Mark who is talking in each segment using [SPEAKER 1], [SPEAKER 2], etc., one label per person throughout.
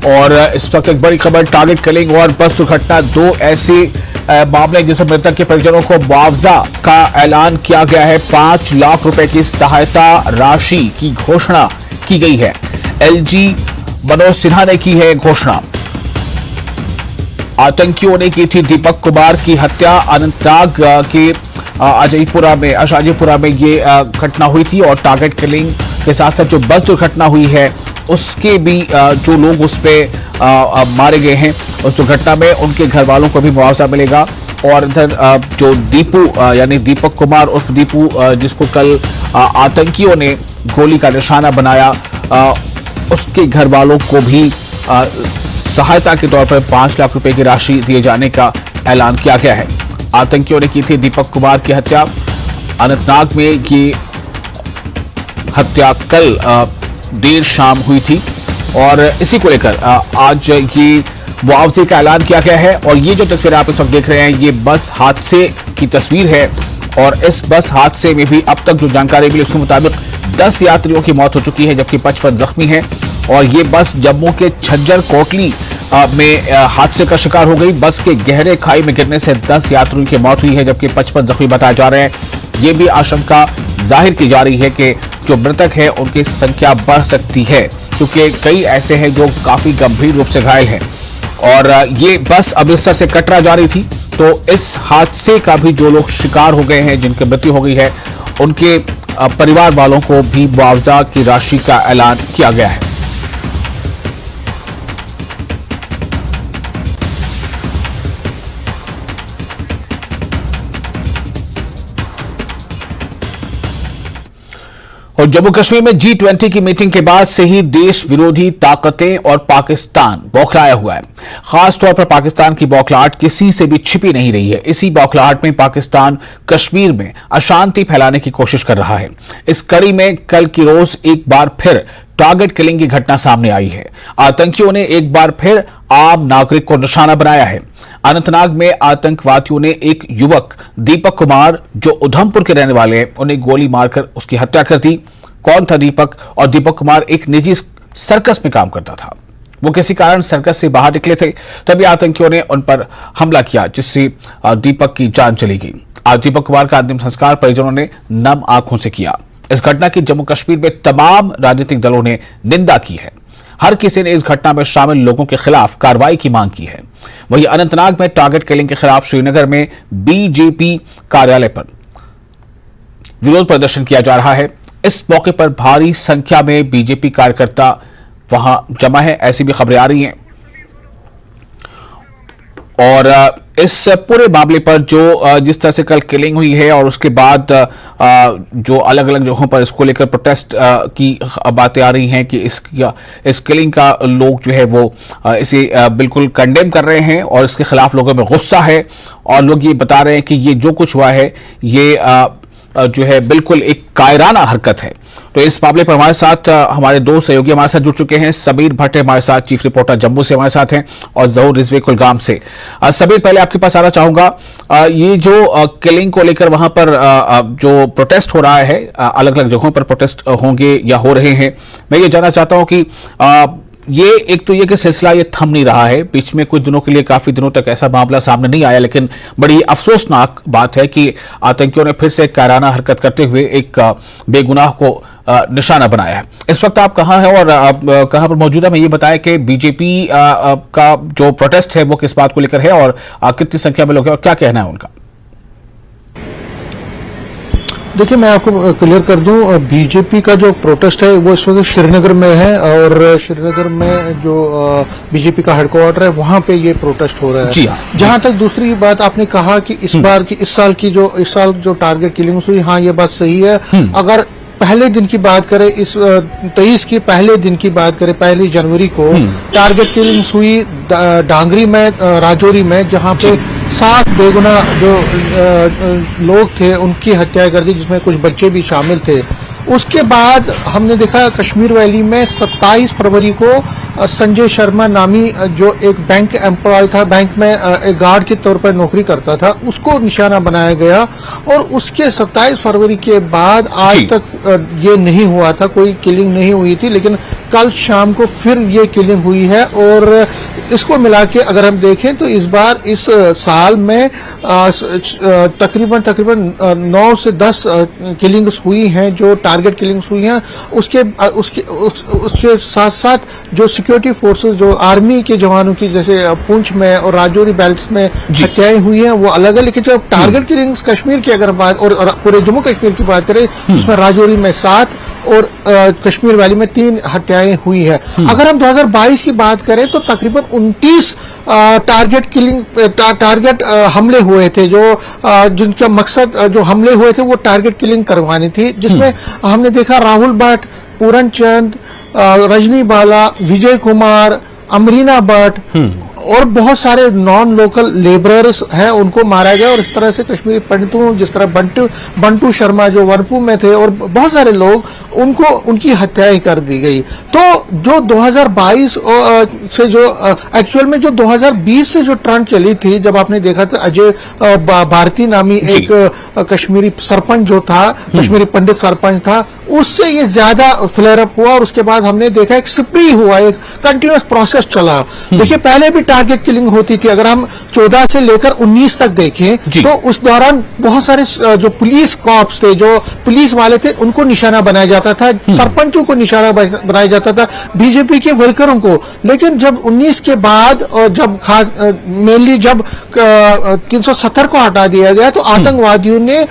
[SPEAKER 1] और इस वक्त एक बड़ी खबर, टारगेट किलिंग और बस दुर्घटना, दो ऐसे मामले जिसमें मृतक के परिजनों को मुआवजा का ऐलान किया गया है। 5 लाख रुपए की सहायता राशि की घोषणा की गई है। एलजी मनोज सिन्हा ने की है घोषणा। आतंकियों ने की थी दीपक कुमार की हत्या। अनंतनाग के अशाजीपुरा में ये घटना हुई थी और टारगेट किलिंग के साथ साथ जो बस दुर्घटना हुई है उसके भी जो लोग उस पे मारे गए हैं उस दुर्घटना में उनके घर वालों को भी मुआवजा मिलेगा। और इधर जो दीपू यानी दीपक कुमार उर्फ दीपू जिसको कल आतंकियों ने गोली का निशाना बनाया, उसके घर वालों को भी सहायता के तौर पर 5 लाख रुपए की राशि दिए जाने का ऐलान किया गया है। आतंकियों ने की थी दीपक कुमार की हत्या। अनंतनाग में ये हत्या कल देर शाम हुई थी और इसी को लेकर आज ये मुआवजे का ऐलान किया गया है। और ये जो तस्वीर आप इस वक्त देख रहे हैं ये बस हादसे की तस्वीर है और इस बस हादसे में भी अब तक जो जानकारी मिली उसके मुताबिक 10 यात्रियों की मौत हो चुकी है जबकि 55 जख्मी हैं। और ये बस जम्मू के झज्जर कोटली में हादसे का शिकार हो गई। बस के गहरे खाई में गिरने से 10 यात्रियों की मौत हुई है जबकि 55 जख्मी बताए जा रहे हैं। ये भी आशंका जाहिर की जा रही है कि जो मृतक है उनकी संख्या बढ़ सकती है क्योंकि कई ऐसे हैं जो काफी गंभीर रूप से घायल हैं। और ये बस अमृतसर से कटरा जा रही थी तो इस हादसे का भी जो लोग शिकार हो गए हैं जिनकी मृत्यु हो गई है उनके परिवार वालों को भी मुआवजा की राशि का ऐलान किया गया है। और जम्मू कश्मीर में G20 की मीटिंग के बाद से ही देश विरोधी ताकतें और पाकिस्तान बौखलाया हुआ है। खासतौर पर पाकिस्तान की बौखलाहट किसी से भी छिपी नहीं रही है। इसी बौखलाहट में पाकिस्तान कश्मीर में अशांति फैलाने की कोशिश कर रहा है। इस कड़ी में कल की रोज एक बार फिर टारगेट किलिंग की घटना सामने आई है। आतंकियों ने एक बार फिर आम नागरिक को निशाना बनाया है। अनंतनाग में आतंकवादियों ने एक युवक दीपक कुमार जो उधमपुर के रहने वाले हैं उन्हें गोली मारकर उसकी हत्या कर दी। कौन था दीपक? और दीपक कुमार एक निजी सर्कस में काम करता था। वो किसी कारण सर्कस से बाहर निकले थे तभी आतंकियों ने उन पर हमला किया जिससे दीपक की जान चली गई। आज दीपक कुमार का अंतिम संस्कार परिजनों ने नम आंखों से किया। इस घटना की जम्मू कश्मीर में तमाम राजनीतिक दलों ने निंदा की है। हर किसी ने इस घटना में शामिल लोगों के खिलाफ कार्रवाई की मांग की है। वहीं अनंतनाग में टारगेट किलिंग के खिलाफ श्रीनगर में बीजेपी कार्यालय पर विरोध प्रदर्शन किया जा रहा है। इस मौके पर भारी संख्या में बीजेपी कार्यकर्ता वहां जमा है, ऐसी भी खबरें आ रही हैं। और इस पूरे मामले पर जो जिस तरह से कल किलिंग हुई है और उसके बाद जो अलग अलग जगहों पर इसको लेकर प्रोटेस्ट की बातें आ रही हैं कि इस किलिंग का लोग जो है वो इसे बिल्कुल कंडेम कर रहे हैं और इसके खिलाफ लोगों में गुस्सा है और लोग ये बता रहे हैं कि ये जो कुछ हुआ है ये जो है बिल्कुल एक कायराना हरकत है। तो इस मामले पर हमारे साथ हमारे दो सहयोगी हमारे साथ जुड़ चुके हैं। सबीर भट्ट हमारे साथ, चीफ रिपोर्टर जम्मू से हमारे साथ हैं और जहूर रिजवी कुलगाम से। सबीर, पहले आपके पास आना चाहूंगा, ये जो किलिंग को लेकर वहां पर जो प्रोटेस्ट हो रहा है, अलग अलग जगहों पर प्रोटेस्ट होंगे या हो रहे हैं, मैं ये जानना चाहता हूं कि ये एक तो ये कि सिलसिला ये थम नहीं रहा है। बीच में कुछ दिनों के लिए काफी दिनों तक ऐसा मामला सामने नहीं आया, लेकिन बड़ी अफसोसनाक बात है कि आतंकियों ने फिर से कायराना हरकत करते हुए एक बेगुनाह को निशाना बनाया है। इस वक्त आप कहां हैं और आप कहां पर मौजूद है? मैं ये बताया कि बीजेपी का जो प्रोटेस्ट है वो किस बात को लेकर है और कितनी संख्या में लोग हैं और क्या कहना है उनका?
[SPEAKER 2] देखिए, मैं आपको क्लियर कर दूं, बीजेपी का जो प्रोटेस्ट है वो इस वक्त श्रीनगर में है और श्रीनगर में जो बीजेपी का हेडक्वार्टर है वहां पे ये प्रोटेस्ट हो रहा है।
[SPEAKER 1] जी हाँ।
[SPEAKER 2] जहां तक दूसरी बात आपने कहा कि इस साल जो टारगेट किलिंग हुई, हाँ ये बात सही है। अगर पहले दिन की बात करें, इस 23 की पहले दिन की बात करें, 1 जनवरी को टारगेट किलिंग्स हुई डांगरी में, राजौरी में, जहां पे 7 बेगुनाह जो लोग थे उनकी हत्या कर दी जिसमें कुछ बच्चे भी शामिल थे। उसके बाद हमने देखा कश्मीर वैली में 27 फरवरी को संजय शर्मा नामी जो एक बैंक एम्प्लॉय था, बैंक में एक गार्ड के तौर पर नौकरी करता था, उसको निशाना बनाया गया और उसके 27 फरवरी के बाद आज तक ये नहीं हुआ था, कोई किलिंग नहीं हुई थी, लेकिन कल शाम को फिर ये किलिंग हुई है। और इसको मिला के अगर हम देखें तो इस बार इस साल में तकरीबन 9 से 10 किलिंग्स हुई हैं, जो टारगेट किलिंग्स हुई हैं। उसके साथ साथ जो सिक्योरिटी फोर्सेस, जो आर्मी के जवानों की, जैसे पुंछ में और राजौरी बेल्ट में हत्याएं हुई हैं, वो अलग है। लेकिन जो टारगेट किलिंग्स कश्मीर की अगर बात और पूरे जम्मू कश्मीर की बात करें, उसमें राजौरी में 7 और कश्मीर वैली में 3 हत्याएं हुई है। अगर हम 2022 की बात करें तो तकरीबन 29 टारगेट हमले हुए थे, जो जिनका मकसद, जो हमले हुए थे वो टारगेट किलिंग करवानी थी, जिसमें हमने देखा राहुल भट्ट, पूरन चंद, रजनी बाला, विजय कुमार, अमरीना भट्ट और बहुत सारे नॉन लोकल लेबरर्स हैं, उनको मारा गया। और इस तरह से कश्मीरी पंडितों, जिस तरह बंटू शर्मा जो वनपू में थे, और बहुत सारे लोग, उनकी हत्याएं कर दी गई। तो जो 2022 से जो एक्चुअल में जो 2020 से जो ट्रेंड चली थी, जब आपने देखा था अजय भारती नामी एक कश्मीरी सरपंच जो था, कश्मीरी पंडित सरपंच था, उससे ये ज्यादा फ्लेयर अप हुआ। और उसके बाद हमने देखा एक स्प्री हुआ, एक कंटिन्यूअस प्रोसेस चला। देखिए पहले भी टारगेट किलिंग होती थी, अगर हम 14 से लेकर 19 तक देखें तो उस दौरान बहुत सारे जो पुलिस कॉप्स थे, जो पुलिस वाले थे, उनको निशाना बनाया जाता था, सरपंचों को निशाना बनाया जाता था, बीजेपी के वर्करों को। लेकिन जब 19 के बाद और जब खास मेनली जब 370 को हटा दिया गया, तो आतंकवादियों ने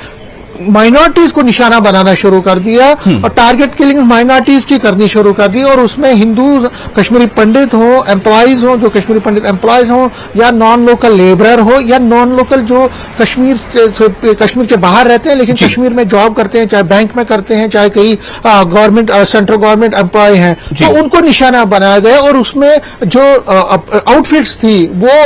[SPEAKER 2] माइनॉरिटीज को निशाना बनाना शुरू कर दिया और टारगेट किलिंग माइनॉरिटीज की करनी शुरू कर दी। और उसमें हिंदू कश्मीरी पंडित हो, एम्प्लॉयज हो, जो कश्मीरी पंडित एम्प्लॉयज हो, या नॉन लोकल लेबरर हो, या नॉन लोकल जो कश्मीर के बाहर रहते हैं लेकिन कश्मीर में जॉब करते हैं, चाहे बैंक में करते हैं, चाहे कहीं गवर्नमेंट सेंट्रल गवर्नमेंट एम्प्लॉय हैं, तो उनको निशाना बनाया गया। और उसमें जो आउटफिट्स थी वो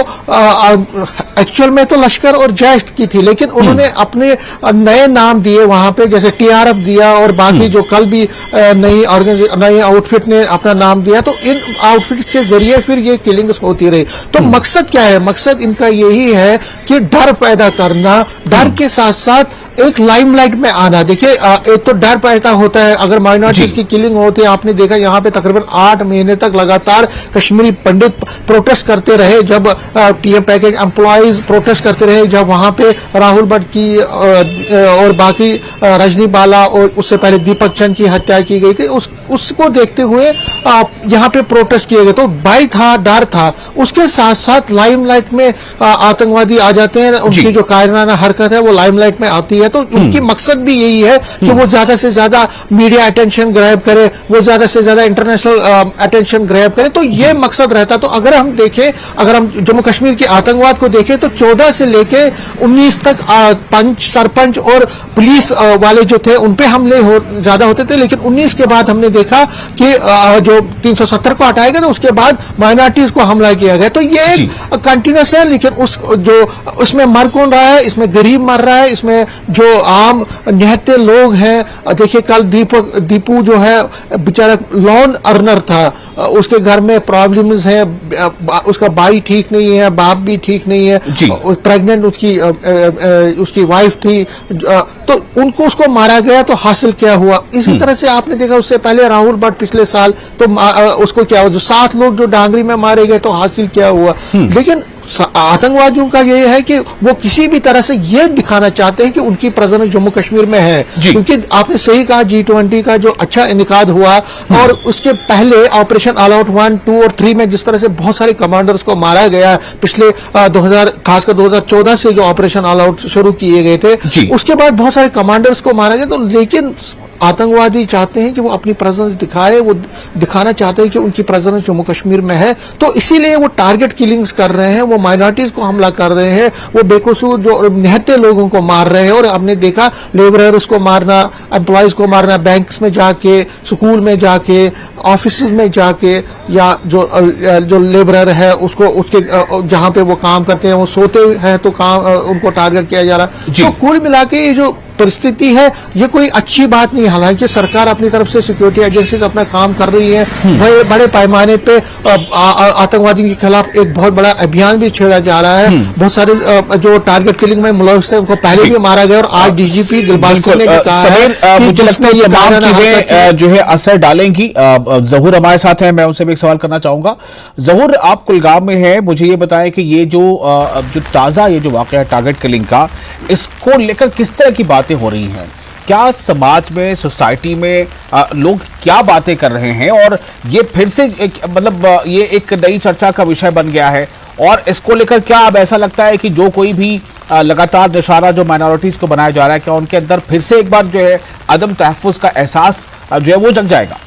[SPEAKER 2] एक्चुअल में तो लश्कर और जैश की थी, लेकिन उन्होंने अपने नए नाम दिए वहां पे, जैसे टीआरएफ दिया और बाकी जो कल भी नई आउटफिट ने अपना नाम दिया। तो इन आउटफिट के जरिए फिर ये किलिंग्स होती रही। तो मकसद क्या है? मकसद इनका यही है कि डर पैदा करना, डर के साथ साथ एक लाइमलाइट में आना। देखिए एक तो डर पैदा होता है अगर माइनॉरिटीज की किलिंग होती है। आपने देखा यहाँ पे तकरीबन 8 महीने तक लगातार कश्मीरी पंडित प्रोटेस्ट करते रहे, जब पीएम पैकेज एम्प्लॉयज प्रोटेस्ट करते रहे, जब वहां पे राहुल भट्ट की और बाकी रजनी बाला और उससे पहले दीपक चंद की हत्या की गई थी। उसको देखते हुए यहाँ पे प्रोटेस्ट किए गए। तो भय था, डर था, उसके साथ साथ लाइमलाइट में आतंकवादी आ जाते हैं, उनकी जो कायराना हरकत है वो लाइमलाइट में आती है। तो उनकी मकसद भी यही है कि वो ज्यादा से ज्यादा मीडिया अटेंशन ग्रैब करे, वो ज्यादा से ज्यादा इंटरनेशनल अटेंशन ग्रैब करे। तो ये मकसद रहता। तो अगर हम देखें, अगर हम जम्मू कश्मीर के आतंकवाद को देखें तो 14 से लेके 19 तक पंच, सरपंच और पुलिस वाले जो थे उन पे हमले ज्यादा होते थे। लेकिन 19 के बाद हमने देखा कि जो 370 को हटाया गया, तो उसके बाद माइनॉरिटीज को हमला किया गया। तो ये कंटिन्यूस है। लेकिन उसमें मर कौन रहा है? इसमें गरीब मर रहा है, इसमें जो आम निहत्ते लोग हैं। देखिए कल दीपू जो है बेचारा लोन अर्नर था, उसके घर में प्रॉब्लम्स है, उसका भाई ठीक नहीं है, बाप भी ठीक नहीं है, प्रेग्नेंट उसकी वाइफ थी, तो उसको मारा गया। तो हासिल क्या हुआ? इसी तरह से आपने देखा उससे पहले राहुल भट्ट पिछले साल, तो उसको क्या हुआ? जो 7 लोग जो डांगरी में मारे गए, तो हासिल क्या हुआ? लेकिन आतंकवादियों का ये है कि वो किसी भी तरह से ये दिखाना चाहते हैं कि उनकी प्रेजेंस जम्मू कश्मीर में है। क्योंकि आपने सही कहा, G20 का जो अच्छा इनेकाद हुआ और उसके पहले ऑपरेशन ऑल आउट 1, 2 और 3 में जिस तरह से बहुत सारे कमांडर्स को मारा गया, पिछले खासकर 2014 से जो ऑपरेशन ऑल आउट शुरू किए गए थे, उसके बाद बहुत सारे कमांडर्स को मारा गया। तो लेकिन आतंकवादी चाहते हैं कि वो अपनी प्रेजेंस दिखाए, वो दिखाना चाहते हैं कि उनकी प्रेजेंस जम्मू कश्मीर में है। तो इसीलिए वो टारगेट किलिंग्स कर रहे हैं, वो माइनॉरिटीज को हमला कर रहे हैं, वो बेकसूर जो निहत्ते लोगों को मार रहे हैं। और हमने देखा लेबरर्स को मारना, एम्प्लॉयज को मारना, बैंक्स में जाके, स्कूल में जाके, ऑफिस में जाके, या जो लेबरर है उसके जहां पे वो काम करते हैं वो सोते हैं तो काम उनको टारगेट किया जा रहा है। तो कुल मिला के ये जो परिस्थिति है, ये कोई अच्छी बात नहीं। हालांकि सरकार अपनी तरफ से सिक्योरिटी एजेंसीज अपना काम कर रही है, बड़े पैमाने पे आतंकवादियों के खिलाफ एक बहुत बड़ा अभियान भी छेड़ा जा रहा है। बहुत सारे जो टारगेट किलिंग में मुलविस है उनको पहले भी मारा गया, और आज डीजीपी दिलबाग सिंह ने भी कहा है
[SPEAKER 1] मुझे लगता है ये तमाम चीजें जो है असर डालेंगी। जहूर हमारे साथ है, मैं उनसे भी एक सवाल करना चाहूंगा। जहूर, आप कुलगाम में है, मुझे ये बताएं कि ये जो ताजा ये जो वाकया टारगेट किलिंग का, इसको लेकर किस तरह की बातें हो रही हैं? क्या समाज में, सोसाइटी में लोग क्या बातें कर रहे हैं, और ये फिर से मतलब ये एक नई चर्चा का विषय बन गया है? और इसको लेकर क्या अब ऐसा लगता है कि जो कोई भी लगातार निशाना जो माइनॉरिटीज को बनाया जा रहा है, क्या उनके अंदर फिर से एक बार जो है अदम तहफ्फुज का एहसास जो है वो जग जाएगा?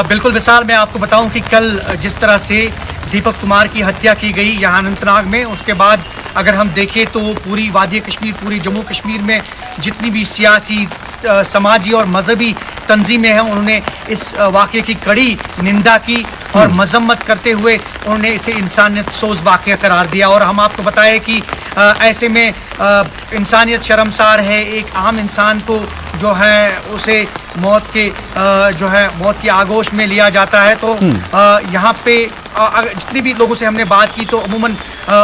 [SPEAKER 3] बिल्कुल विशाल, मैं आपको बताऊं कि कल जिस तरह से दीपक कुमार की हत्या की गई यहाँ अनंतनाग में, उसके बाद अगर हम देखें तो पूरी वादी कश्मीर, पूरी जम्मू कश्मीर में जितनी भी सियासी, समाजी और मजहबी तंजीमें हैं, उन्होंने इस वाक़े की कड़ी निंदा की और मजम्मत करते हुए उन्होंने इसे इंसानियत सोज वाक़या करार दिया। और हम आपको बताएं कि ऐसे में इंसानियत शर्मसार है। एक आम इंसान को जो है उसे मौत के मौत की आगोश में लिया जाता है। तो यहाँ पे जितने भी लोगों से हमने बात की तो अमूमन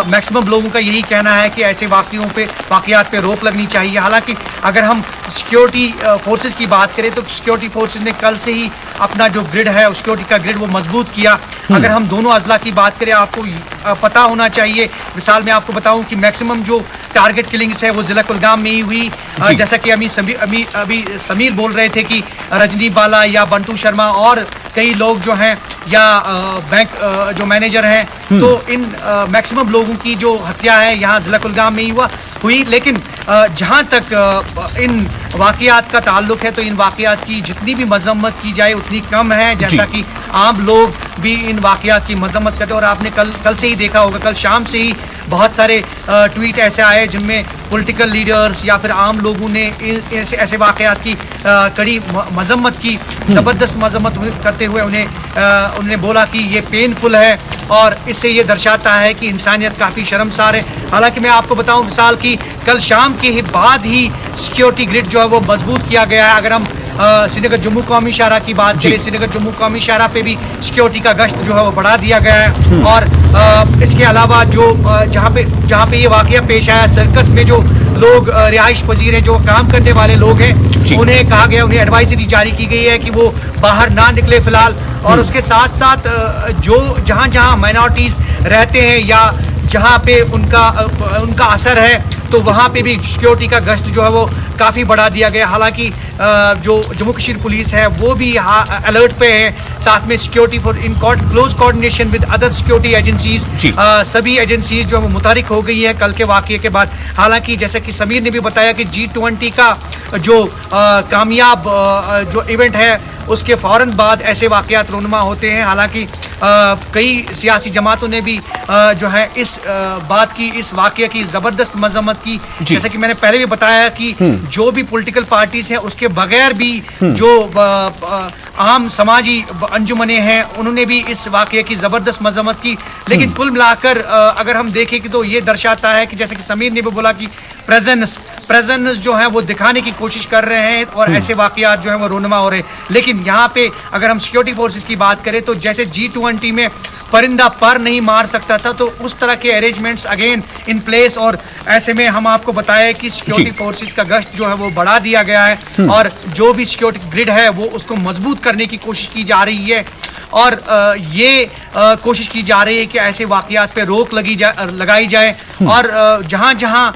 [SPEAKER 3] मैक्सिमम लोगों का यही कहना है कि ऐसे वाक़यात पे रोक लगनी चाहिए। हालांकि अगर हम सिक्योरिटी फोर्सेस की बात करें तो सिक्योरिटी फोर्सेस ने कल से ही अपना जो ग्रिड है, सिक्योरिटी का ग्रिड वो मजबूत किया। अगर हम दोनों अजला की बात करें, आपको पता होना चाहिए, मिसाल मैं आपको बताऊं कि मैक्सिमम जो टारगेट किलिंग्स है वो जिला कुलगाम में ही हुई। जैसा कि अभी समीर बोल रहे थे कि रजनी बाला या बंटू शर्मा और कई लोग जो हैं या बैंक जो मैनेजर हैं, तो इन मैक्सिमम लोगों की जो हत्या है यहाँ जिला कुलगाम में ही हुई। लेकिन जहाँ तक इन वाक़यात का ताल्लुक है तो इन वाक़यात की जितनी भी मजम्मत की जाए उतनी कम है, जैसा कि आम लोग भी इन वाक़यात की मजम्मत करते हैं। और आपने कल से ही देखा होगा, कल शाम से ही बहुत सारे ट्वीट ऐसे आए जिनमें पॉलिटिकल लीडर्स या फिर आम लोगों ने ऐसे वाक़यात की कड़ी मजम्मत की, ज़बरदस्त मजम्मत करते हुए उन्हें बोला कि ये पेनफुल है और इससे ये दर्शाता है कि इंसानियत काफ़ी शर्मसार है। हालांकि मैं आपको बताऊं मिसाल की कल शाम के बाद ही सिक्योरिटी ग्रिड जो है वो मजबूत किया गया है। अगर हम श्रीनगर जम्मू कौमी शाहरा की बात करें, श्रीनगर जम्मू कौमी शाहरा पे भी सिक्योरिटी का गश्त जो है वो बढ़ा दिया गया है। और इसके अलावा जो जहाँ पे ये वाकया पेश आया, सर्कस में जो लोग रिहाइश पजीर हैं, जो काम करने वाले लोग हैं, उन्हें कहा गया, उन्हें एडवाइजरी जारी की गई है कि वो बाहर ना निकले फिलहाल। और उसके साथ साथ जो जहाँ माइनॉरिटीज रहते हैं या जहाँ पे उनका असर है, तो वहाँ पे भी सिक्योरिटी का गश्त जो है वो काफ़ी बढ़ा दिया गया। हालांकि जो जम्मू कश्मीर पुलिस है वो भी अलर्ट पे है, साथ में security for in close coordination with other security agencies, सभी एजेंसीज जो है वो मुतहरिक हो गई है कल के वाक़ये के बाद। हालांकि जैसे कि समीर ने भी बताया कि G20 का जो कामयाब जो इवेंट है उसके फ़ौरन बाद ऐसे वाक़यात रोनुमा होते हैं। हालांकि कई सियासी जमातों ने भी जो है इस बात की, इस वाक़ये की ज़बरदस्त मजम्मत की। जैसे कि मैंने पहले भी बताया कि जो भी पॉलिटिकल पार्टीज हैं उसके बगैर भी जो आम समाजी अंजुमने हैं उन्होंने भी इस वाक़ये की ज़बरदस्त मजम्मत की। लेकिन कुल मिलाकर अगर हम देखें कि तो ये दर्शाता है कि जैसे कि समीर ने भी बोला कि प्रेजेंस जो है वो दिखाने की कोशिश कर रहे हैं और ऐसे वाक़यात जो है वो रोनुमा हो रहे हैं। लेकिन यहाँ पे अगर हम सिक्योरिटी फोर्सेस की बात करें तो जैसे G20 में परिंदा पर नहीं मार सकता था, तो उस तरह के अरेंजमेंट्स अगेन इन प्लेस। और ऐसे में हम आपको बताया कि सिक्योरिटी फोर्सेस का गश्त जो है वो बढ़ा दिया गया है और जो भी सिक्योरिटी ग्रिड है वो उसको मजबूत करने की कोशिश की जा रही है। और ये कोशिश की जा रही है कि ऐसे वाक़यात पे रोक लगाई जाए। और जहाँ जहाँ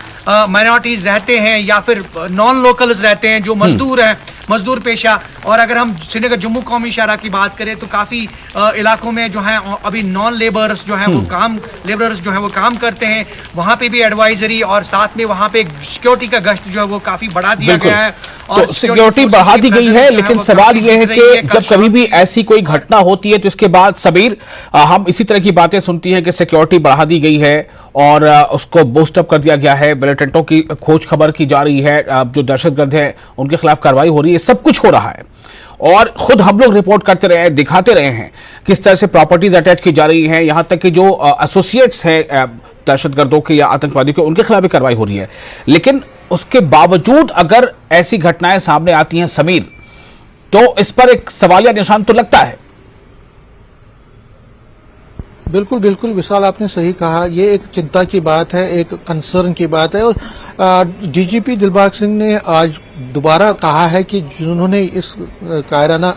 [SPEAKER 3] माइनॉरिटीज़ रहते हैं या फिर नॉन लोकल्स रहते हैं जो मजदूर हैं, मजदूर पेशा, और अगर हम श्रीनगर जम्मू कौमी शाहरा की बात करें तो काफ़ी इलाकों में जो है अभी नॉन लेबरर्स जो हैं वो काम करते हैं, वहाँ पे भी एडवाइजरी और साथ में वहाँ पे सिक्योरिटी का गश्त जो है वो काफ़ी बढ़ा दिया गया है। और
[SPEAKER 1] तो सिक्योरिटी बढ़ा दी गई है, लेकिन सवाल ये है कि जब कभी भी ऐसी कोई घटना होती है तो इसके बाद समीर हम इसी तरह की बातें सुनती हैं कि सिक्योरिटी बढ़ा दी गई है और उसको बूस्ट अप कर दिया गया है, मिलिटेंटों की खोज खबर की जा रही है, जो दहशतगर्द हैं उनके खिलाफ कार्रवाई हो रही है, सब कुछ हो रहा है। और खुद हम लोग रिपोर्ट करते रहे हैं, दिखाते रहे हैं किस तरह से प्रॉपर्टीज अटैच की जा रही हैं, यहां तक कि जो एसोसिएट्स हैं दहशतगर्दों के या आतंकवादियों के, उनके खिलाफ भी कार्रवाई हो रही है। लेकिन उसके बावजूद अगर ऐसी घटनाएं सामने आती हैं समीर, तो इस पर एक सवालिया निशान तो लगता है।
[SPEAKER 2] बिल्कुल बिल्कुल विशाल, आपने सही कहा। ये एक चिंता की बात है, एक कंसर्न की बात है। और डीजीपी दिलबाग सिंह ने आज दोबारा कहा है कि जिन्होंने इस कायराना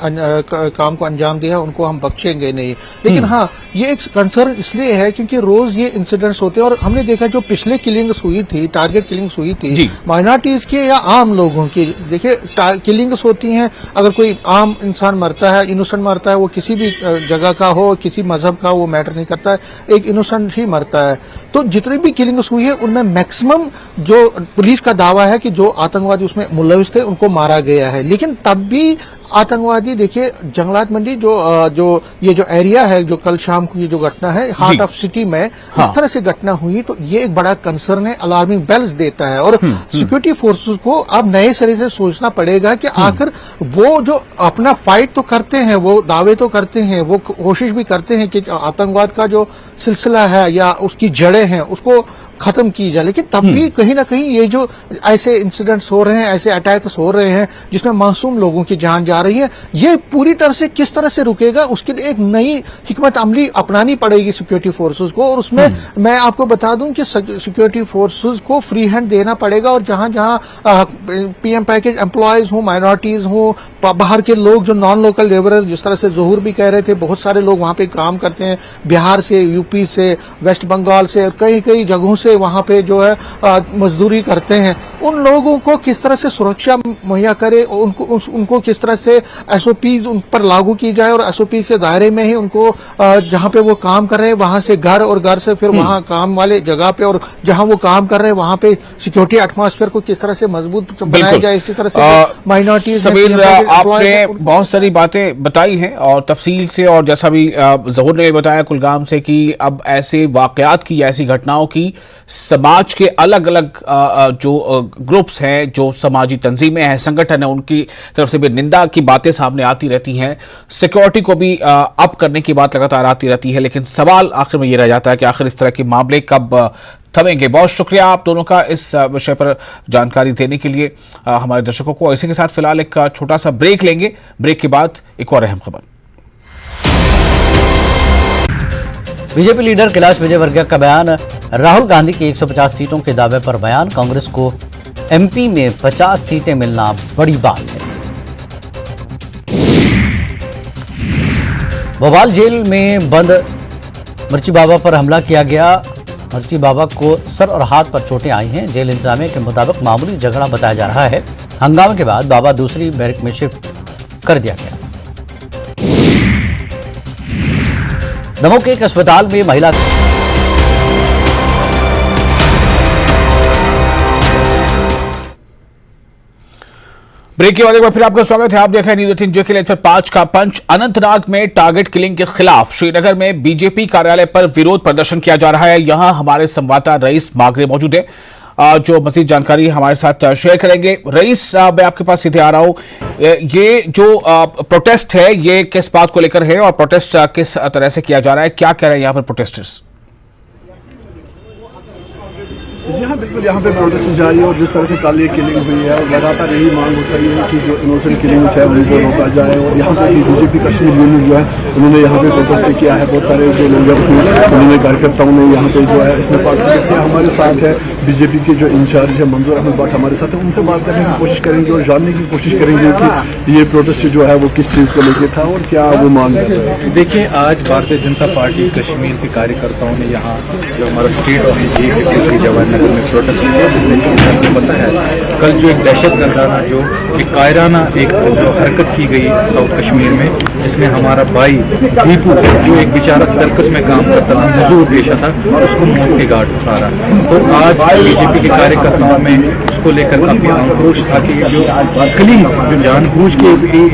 [SPEAKER 2] काम को अंजाम दिया उनको हम बख्शेंगे नहीं। लेकिन हाँ, ये एक कंसर्न इसलिए है क्योंकि रोज ये इंसिडेंट्स होते हैं और हमने देखा जो पिछले किलिंग्स हुई थी, टारगेट किलिंग्स हुई थी माइनॉरिटीज के या आम लोगों की। देखिए किलिंग्स होती हैं, अगर कोई आम इंसान मरता है, इनोसेंट मरता है, वो किसी भी जगह का हो, किसी मजहब का, वो मैटर नहीं करता है, एक इनोसेंट ही मरता है। तो जितनी भी किलिंग्स हुई है उनमें मैक्सिमम जो पुलिस का दावा है कि जो आतंकवादी उसमें मुलविस थे उनको मारा गया है। लेकिन तब भी आतंकवादी, देखिए जंगलात मंडी जो ये जो एरिया है, जो कल शाम को ये जो घटना है हार्ट ऑफ सिटी में इस तरह से घटना हुई, तो ये एक बड़ा कंसर्न है, अलार्मिंग बेल्स देता है। और सिक्योरिटी फोर्सेस को अब नए सिरे से सोचना पड़ेगा कि आखिर वो जो अपना फाइट तो करते हैं, वो दावे तो करते हैं, वो कोशिश भी करते हैं कि आतंकवाद का जो सिलसिला है या उसकी जड़ें हैं उसको खत्म की जाए, लेकिन तब भी कहीं ना कहीं ये जो ऐसे इंसिडेंट्स हो रहे हैं, ऐसे अटैक्स हो रहे हैं जिसमें मासूम लोगों की जान जा रही है, ये पूरी तरह से किस तरह से रुकेगा, उसके लिए एक नई हिकमत अमली अपनानी पड़ेगी सिक्योरिटी फोर्सेस को। और उसमें मैं आपको बता दूं कि सिक्योरिटी फोर्सेस को फ्री हैंड देना पड़ेगा। और जहां जहां पीएम पैकेज एम्प्लॉयज हो, माइनॉरिटीज हो, बाहर के लोग जो नॉन लोकल लेबरर, जिस तरह से जोहर भी कह रहे थे, बहुत सारे लोग वहां पे काम करते हैं, बिहार से, यूपी से, वेस्ट बंगाल से, कई कई जगहों से वहां पे जो है मजदूरी करते हैं, उन लोगों को किस तरह से सुरक्षा मुहैया करे, उनको किस तरह से एसओपीज उन पर लागू की जाए और एसओपी के दायरे में ही उनको जहां पे वो काम कर रहे हैं वहां से घर, और घर से फिर वहां काम वाले जगह पे, और जहां वो काम कर रहे हैं वहां पे सिक्योरिटी एटमॉस्फेयर को किस तरह से मजबूत बनाया जाए। इसी तरह से माइनॉरिटीज,
[SPEAKER 1] आपने बहुत सारी बातें बताई हैं और तफसील से, और जैसा भी ज़हूर ने बताया कुलगाम से कि अब ऐसे वाकयात की, ऐसी घटनाओं की समाज के अलग अलग जो ग्रुप्स हैं, जो समाजी तंजीमें हैं, संगठन है, उनकी तरफ से भी निंदा की बातें सामने आती रहती हैं। सिक्योरिटी को भी अप करने की बात लगातार आती रहती है। लेकिन सवाल आखिर में ये रह जाता है कि आखिर इस तरह के मामले कब थमेंगे। बहुत शुक्रिया आप दोनों का इस विषय पर जानकारी देने के लिए हमारे दर्शकों को। इसी के साथ फिलहाल एक छोटा सा ब्रेक लेंगे। ब्रेक के बाद एक और अहम खबर।
[SPEAKER 4] बीजेपी लीडर कैलाश विजयवर्गीय का बयान, राहुल गांधी की 150 सीटों के दावे पर बयान, कांग्रेस को एमपी में 50 सीटें मिलना बड़ी बात है। भोपाल जेल में बंद मिर्ची बाबा पर हमला किया गया। मिर्ची बाबा को सर और हाथ पर चोटें आई हैं। जेल इंतजामिया के मुताबिक मामूली झगड़ा बताया जा रहा है। हंगामे के बाद बाबा दूसरी बैरक में शिफ्ट कर दिया गया। दमोह के एक अस्पताल में महिला
[SPEAKER 1] ब्रेक के बाद एक बार फिर आपका स्वागत है। आप देख रहे हैं न्यूज़ 18 के लेक्चर 5 का पंच। अनंतनाग में टारगेट किलिंग के खिलाफ श्रीनगर में बीजेपी कार्यालय पर विरोध प्रदर्शन किया जा रहा है। यहां हमारे संवाददाता रईस मागरे मौजूद है, जो मजीद जानकारी हमारे साथ शेयर करेंगे। रईस, मैं आपके पास सीधे आ रहा हूं। ये जो प्रोटेस्ट है, ये किस बात को लेकर है और प्रोटेस्ट किस तरह से किया जा रहा है? क्या कह रहे हैं यहाँ पर प्रोटेस्टर्स?
[SPEAKER 5] जी हाँ, बिल्कुल यहाँ पे प्रोटेस्ट जारी है और जिस तरह से कल ये किलिंग हुई है और लगातार यही मांग उठ रही है कि जो इनोसेंट किलिंग्स है उनको रोका जाए। और यहाँ पे भी बीजेपी कश्मीर यूनियन जो है उन्होंने यहाँ पे प्रोटेस्ट किया है। बहुत सारे जो लोग हैं उसमें उन्होंने कार्यकर्ताओं ने यहाँ पे जो है इसमें पार्टिसिपेट किया। हमारे साथ है बीजेपी के जो इंचार्ज है मंजूर अहमद भट्ट हमारे साथ है, उनसे बात करने की कोशिश करेंगे और जानने की कोशिश करेंगे कि ये प्रोटेस्ट जो है वो किस चीज़ को लेकर था और क्या वो मांग है।
[SPEAKER 6] देखिए, आज भारतीय जनता पार्टी कश्मीर के कार्यकर्ताओं ने यहाँ जो हमारा स्टेट ऑफ जवाहर नगर में प्रोटेस्ट किया, जिसने आपको पता है कल जो एक दहशत गर्दाना जो एक कायराना एक जो हरकत की गई साउथ कश्मीर में, जिसमें हमारा भाई दीपू जो एक बेचारा सर्कस में काम करता था, मजदूर पेशा था, उसको मौत के घाट उतारा। तो आज बीजेपी के कार्यकर्ताओं में उसको लेकर काफी आक्रोश था कि जो किलिंग्स जो जानबूझ के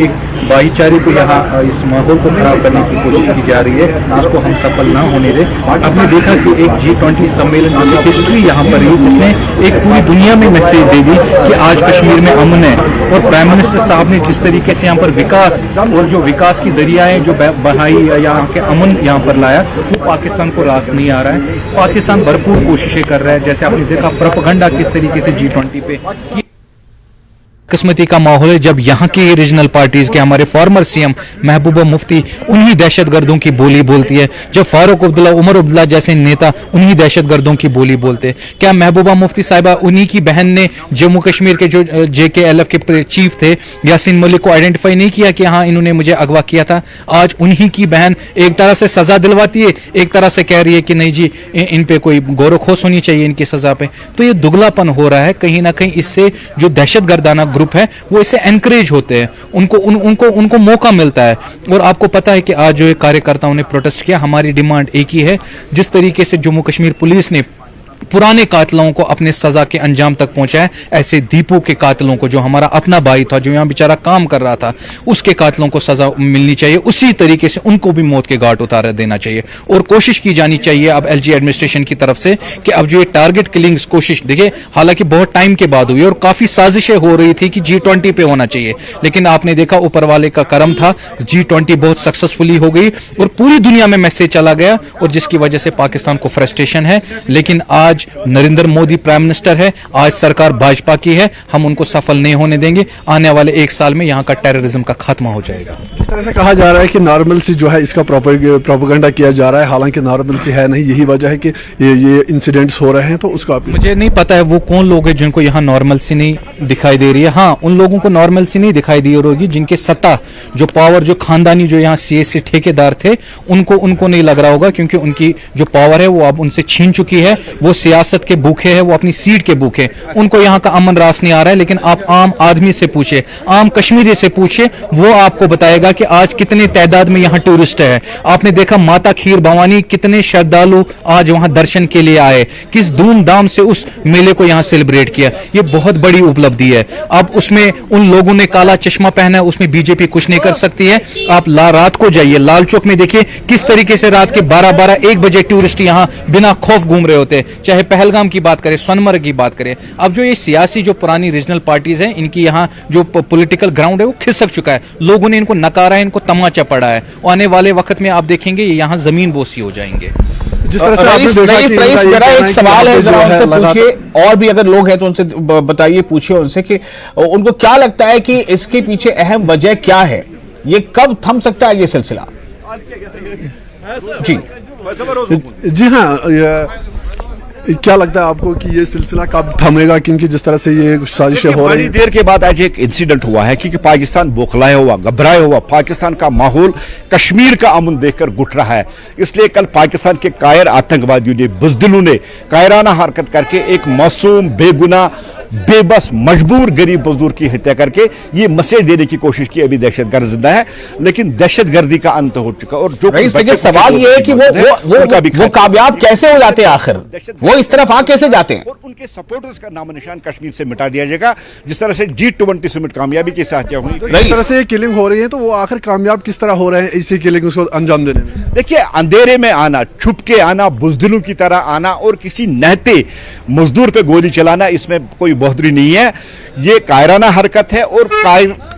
[SPEAKER 6] एक भाईचारे को यहाँ इस माहौल को खराब करने की कोशिश की जा रही है, उसको हम सफल ना होने दें। आपने देखा कि एक G20 सम्मेलन की हिस्ट्री यहाँ पर रही जिसने एक पूरी दुनिया में मैसेज दे दी कि आज कश्मीर में अमन है, और प्राइम मिनिस्टर साहब ने जिस तरीके से यहाँ पर विकास और जो विकास की दरियाएं जो बढ़ाई, यहाँ के अमन यहाँ पर लाया, वो पाकिस्तान को रास नहीं आ रहा है। पाकिस्तान भरपूर कोशिशें कर रहा है, जैसे आपने देखा प्रोपेगेंडा किस तरीके से G20 पे किस्मती का माहौल है जब यहाँ की रीजनल पार्टीज के हमारे फॉर्मर सीएम महबूबा मुफ्ती उन्हीं दहशतगर्दों की बोली बोलती है, जब फारूक अब्दुल्ला, उमर अब्दुल्ला जैसे नेता उन्हीं दहशतगर्दों की बोली बोलते हैं। क्या महबूबा मुफ्ती साहिबा उन्हीं की बहन ने जम्मू कश्मीर के जो JKLF के चीफ थे यासीन मलिक को आइडेंटिफाई नहीं किया कि हाँ इन्होंने मुझे अगवा किया था? आज उन्हीं की बहन एक तरह से सजा दिलवाती है, एक तरह से कह रही है कि नहीं जी इन पे कोई गौर खोस होनी चाहिए इनकी सजा पे। तो ये दुगलापन हो रहा है कहीं ना कहीं। इससे जो दहशतगर्दाना ग्रुप है वो इससे एनकरेज होते हैं, उनको मौका मिलता है। और आपको पता है कि आज जो कार्यकर्ताओं ने प्रोटेस्ट किया, हमारी डिमांड एक ही है, जिस तरीके से जम्मू कश्मीर पुलिस ने पुराने कातलों को अपने सजा के अंजाम तक पहुंचाया, ऐसे दीपू के कातलों को, जो हमारा अपना भाई था, जो यहाँ बेचारा काम कर रहा था, उसके कातलों को सजा मिलनी चाहिए। उसी तरीके से उनको भी मौत के घाट उतार देना चाहिए। और कोशिश की जानी चाहिए अब LG एडमिनिस्ट्रेशन की तरफ से कि अब जो ये टारगेट किलिंग्स कोशिश, देखिए हालांकि बहुत टाइम के बाद हुई और काफी साजिशें हो रही थी कि G20 पे होना चाहिए, लेकिन आपने देखा ऊपर वाले का करम था, G20 बहुत सक्सेसफुली हो गई और पूरी दुनिया में मैसेज चला गया, और जिसकी वजह से पाकिस्तान को फ्रस्ट्रेशन है। लेकिन आज नरेंद्र मोदी प्राइम मिनिस्टर है, आज सरकार भाजपा की है, हम उनको सफल नहीं होने देंगे। आने वाले 1 साल में यहाँ का टेररिज्म का खात्मा हो जाएगा।
[SPEAKER 5] इस तरह से कहा जा रहा है कि नॉर्मलसी जो है इसका प्रोपेगेंडा किया जा रहा है, हालांकि नॉर्मलसी है नहीं, यही वजह है कि ये इंसिडेंट्स हो रहे हैं। तो उसको आप
[SPEAKER 6] मुझे नहीं पता है वो कौन लोग हैं जिनको यहाँ नॉर्मलसी नहीं दिखाई दे रही है। हाँ, उन लोगों को नॉर्मलसी नहीं दिखाई दी होगी जिनके सत्ता, जो पावर, जो खानदानी, जो यहाँ CSC ठेकेदार थे, उनको नहीं लग रहा होगा, क्योंकि उनकी जो पावर है वो अब उनसे छीन चुकी है। वो सियासत के भूखे हैं, वो अपनी सीट के भूखे, उनको यहाँ का अमन रास नहीं आ रहा है। लेकिन आप आम आदमी से पूछे, आम कश्मीरी से पूछे, वो आपको बताएगा कि आज कितने तादाद में यहाँ टूरिस्ट है। आपने देखा माता खीर भवानी, कितने श्रद्धालु आज वहां दर्शन के लिए आए, किस धूमधाम से उस मेले को यहाँ सेलिब्रेट किया। ये बहुत बड़ी उपलब्धि है। अब उसमें उन लोगों ने काला चश्मा पहना है, उसमें बीजेपी कुछ नहीं कर सकती है। आप रात को जाइए लाल चौक में, देखिए किस तरीके से रात के 12-1 बजे टूरिस्ट यहाँ बिना खौफ घूम रहे होते, चाहे पहलगाम की बात करें, सोनमर्ग की बात करें। अब जो ये सियासी जो पुरानी रीजनल पार्टीज हैं, इनकी यहाँ जो पॉलिटिकल ग्राउंड है वो खिसक चुका है, लोगों ने इनको नकारा है, इनको तमाचा पड़ा है। आने वाले वक्त में आप देखेंगे ये यहाँ जमीन बोसी हो जाएंगे।
[SPEAKER 5] जिस तरह से आपने देखा कि
[SPEAKER 1] रईस, मेरा एक सवाल है, जरा उनसे पूछिए, और भी अगर लोग हैं तो उनसे बताइए, पूछिए उनसे कि उनको क्या लगता है कि इसके पीछे अहम वजह क्या है, ये कब थम सकता है ये सिलसिला?
[SPEAKER 5] जी हाँ, क्या लगता है आपको कि ये सिलसिला कब थमेगा? क्योंकि जिस तरह से ये साजिशें हो रही
[SPEAKER 7] हैं, देर के बाद आज एक इंसिडेंट हुआ है, क्योंकि पाकिस्तान बौखलाया हुआ, घबराया हुआ, पाकिस्तान का माहौल कश्मीर का अमन देखकर घुट रहा है। इसलिए कल पाकिस्तान के कायर आतंकवादियों ने, बुजदिलों ने कायराना हरकत करके एक मासूम, बेगुनाह, बेबस, मजबूर गरीब मजदूर की हत्या करके ये मैसेज देने की कोशिश की अभी दहशतगर्द जिंदा है, लेकिन दहशतगर्दी का अंत हो चुका। और जो
[SPEAKER 1] सवाल ये है कि वो कामयाब कैसे हो जाते हैं, आखिर वो इस तरफ आ कैसे जाते हैं?
[SPEAKER 7] और उनके सपोर्टर्स का नाम निशान कश्मीर से मिटा दिया जाएगा, जिस तरह से G20 समिट कामयाबी के साथ हुई।
[SPEAKER 5] इस तरह से किलिंग हो रही है, तो वो आखिर कामयाब किस तरह हो रहे हैं इसी किलिंग को अंजाम देने में?
[SPEAKER 7] देखिए, अंधेरे में आना, छुप के आना, बुजदिलों की तरह आना और किसी नहते मजदूर पे गोली चलाना, इसमें कोई बहादुरी नहीं है। ये कायराना हरकत है और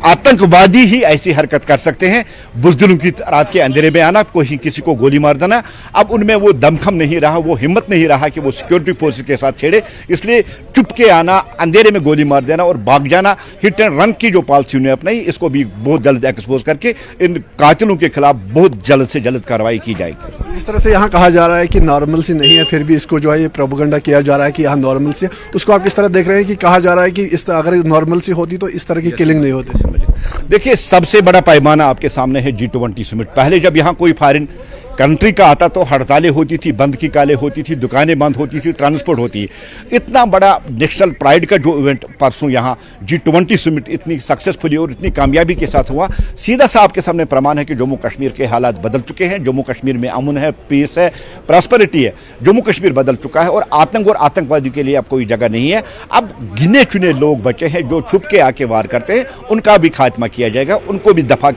[SPEAKER 7] आतंकवादी ही ऐसी हरकत कर सकते हैं। बुजदिलों की रात के अंधेरे में आना, कोई किसी को गोली मार देना, अब उनमें वो दमखम नहीं रहा, वो हिम्मत नहीं रहा कि वो सिक्योरिटी फोर्स के साथ छेड़े। इसलिए चुप के आना, अंधेरे में गोली मार देना और भाग जाना, हिट एंड रन की जो पॉलिसी उन्हें अपनाई, इसको भी बहुत जल्द एक्सपोज करके इन कातिलों के खिलाफ बहुत जल्द से जल्द कार्रवाई की जाएगी।
[SPEAKER 5] जिस तरह से यहाँ कहा जा रहा है कि नॉर्मलसी नहीं है, फिर भी इसको जो है ये प्रोपेगेंडा किया जा रहा है कि यहाँ नॉर्मलसी है, उसको आप किस तरह देख रहे हैं? कि कहा जा रहा है कि इस अगर नॉर्मलसी होती तो इस तरह की किलिंग नहीं होती।
[SPEAKER 7] देखिए, सबसे बड़ा पैमाना आपके सामने है G20 समिट। पहले जब यहाँ कोई फॉरेन कंट्री का आता तो हड़तालें होती थी, बंद की कालें होती थी, दुकानें बंद होती थी, ट्रांसपोर्ट होती। इतना बड़ा नेशनल प्राइड का जो इवेंट परसों यहाँ G20 समिट इतनी सक्सेसफुली और इतनी कामयाबी के साथ हुआ, सीधा सा आपके सामने प्रमाण है कि जम्मू कश्मीर के हालात बदल चुके हैं। जम्मू कश्मीर में अमन है, पीस है, प्रॉस्पेरिटी है। जम्मू कश्मीर बदल चुका है और आतंक और आतंकवादी के लिए अब कोई जगह नहीं है। अब गिने चुने लोग बचे हैं जो छुप के आके वार करते हैं, उनका भी खात्मा किया जाएगा, उनको भी दफा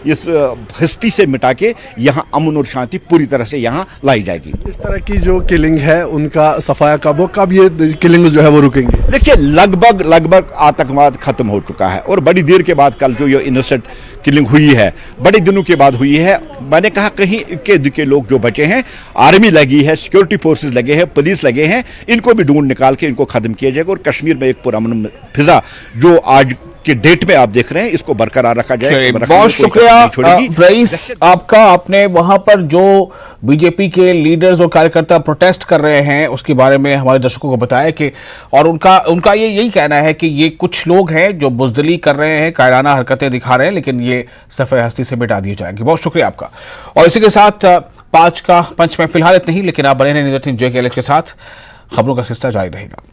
[SPEAKER 7] इस हस्ती से मिटा के यहाँ अमन और शांति पूरी तरह से यहाँ लाई जाएगी।
[SPEAKER 5] इस तरह की जो किलिंग है उनका सफाया कब ये किलिंग जो है वो रुकेंगे?
[SPEAKER 7] देखिए, लगभग आतंकवाद खत्म हो चुका है और बड़ी देर के बाद कल जो ये इनोसेंट किलिंग हुई है, बड़े दिनों के बाद हुई है। मैंने कहा कहीं इक्के दुक्के लोग जो बचे हैं, आर्मी लगी है, सिक्योरिटी फोर्सेस लगे हैं, पुलिस लगे हैं, इनको भी ढूंढ निकाल के इनको खत्म किया जाएगा और कश्मीर में एक पुरअमन फिजा जो आज के डेट में आप देख रहे हैं, इसको बरकरार रखा जाएगा।
[SPEAKER 1] बहुत शुक्रिया रईस आपका। आपने वहां पर जो बीजेपी के लीडर्स और कार्यकर्ता प्रोटेस्ट कर रहे हैं उसके बारे में हमारे दर्शकों को बताया कि और उनका ये यही कहना है कि ये कुछ लोग हैं जो बुजदिली कर रहे हैं, कायराना हरकतें दिखा रहे हैं, लेकिन ये सफेद हस्ती से मिटा दिए जाएंगे। बहुत शुक्रिया आपका। और इसी के साथ पंच में फिलहाल इतना ही, लेकिन आप बने रहें न्यूज़ 18 JKLH के साथ। खबरों का सिलसिला जारी रहेगा।